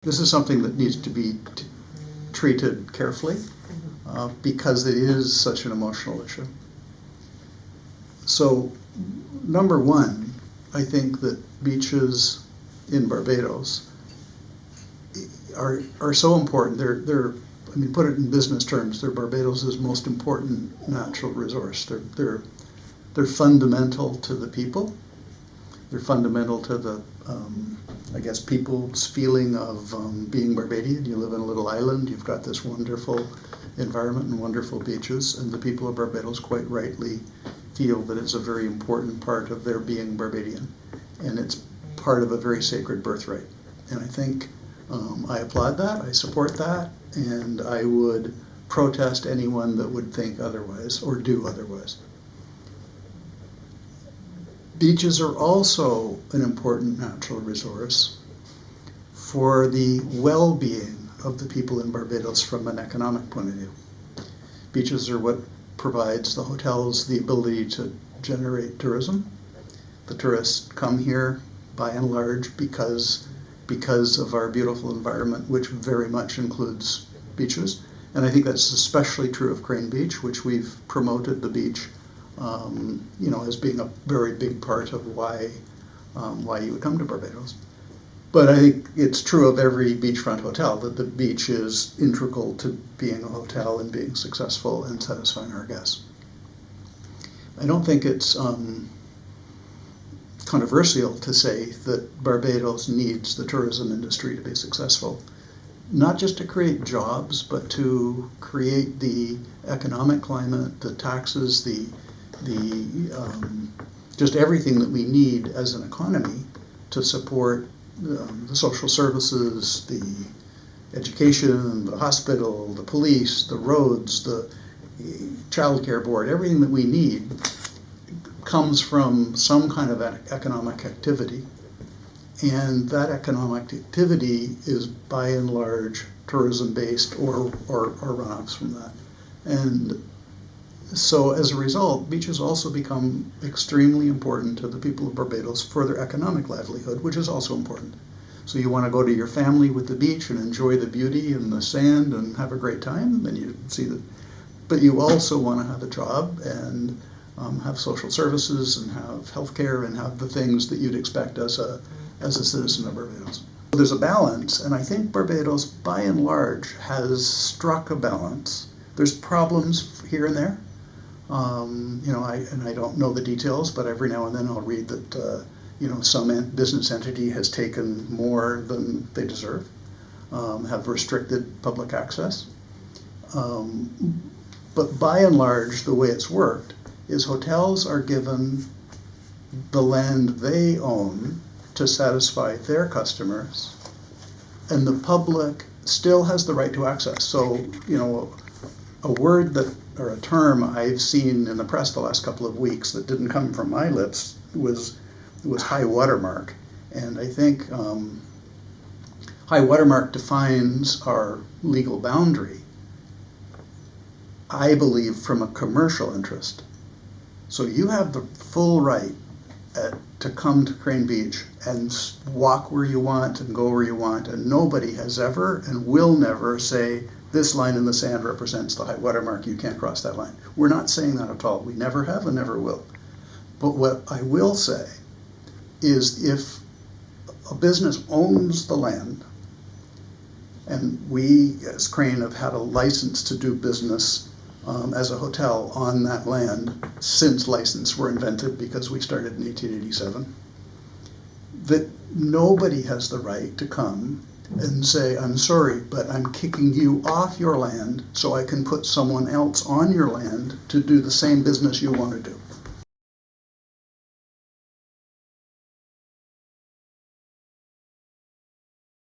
This is something that needs to be treated carefully because it is such an emotional issue. So, number one, I think that beaches in Barbados are so important. I mean, put it in business terms, they're Barbados' most important natural resource. They're fundamental to the people. They're fundamental to the people's feeling of being Barbadian. You live in a little island, you've got this wonderful environment and wonderful beaches, and the people of Barbados quite rightly feel that it's a very important part of their being Barbadian, and it's part of a very sacred birthright. And I think I applaud that, I support that, and I would protest anyone that would think otherwise or do otherwise. Beaches are also an important natural resource for the well-being of the people in Barbados from an economic point of view. Beaches are what provides the hotels the ability to generate tourism. The tourists come here by and large because of our beautiful environment, which very much includes beaches. And I think that's especially true of Crane Beach, which we've promoted the beach as being a very big part of why you would come to Barbados. But I think it's true of every beachfront hotel that the beach is integral to being a hotel and being successful and satisfying our guests. I don't think it's controversial to say that Barbados needs the tourism industry to be successful, not just to create jobs, but to create the economic climate, the taxes, just everything that we need as an economy to support the social services, the education, the hospital, the police, the roads, the child care board. Everything that we need comes from some kind of economic activity, and that economic activity is by and large tourism based or runoffs from that. And so as a result, beaches also become extremely important to the people of Barbados for their economic livelihood, which is also important. So you want to go to your family with the beach and enjoy the beauty and the sand and have a great time, then you see that. But you also want to have a job and have social services and have healthcare and have the things that you'd expect as a citizen of Barbados. There's a balance, and I think Barbados, by and large, has struck a balance. There's problems here and there. I don't know the details, but every now and then I'll read that some business entity has taken more than they deserve, have restricted public access. But by and large, the way it's worked is hotels are given the land they own to satisfy their customers, and the public still has the right to access. So, a word or a term I've seen in the press the last couple of weeks that didn't come from my lips was high watermark. And I think high watermark defines our legal boundary, I believe, from a commercial interest. So you have the full right to come to Crane Beach and walk where you want and go where you want, and nobody has ever and will never say, this line in the sand represents the high water mark, you can't cross that line. We're not saying that at all. We never have and never will. But what I will say is if a business owns the land, and we as Crane have had a license to do business as a hotel on that land since licenses were invented, because we started in 1887, that nobody has the right to come and say, I'm sorry, but I'm kicking you off your land so I can put someone else on your land to do the same business you want to do.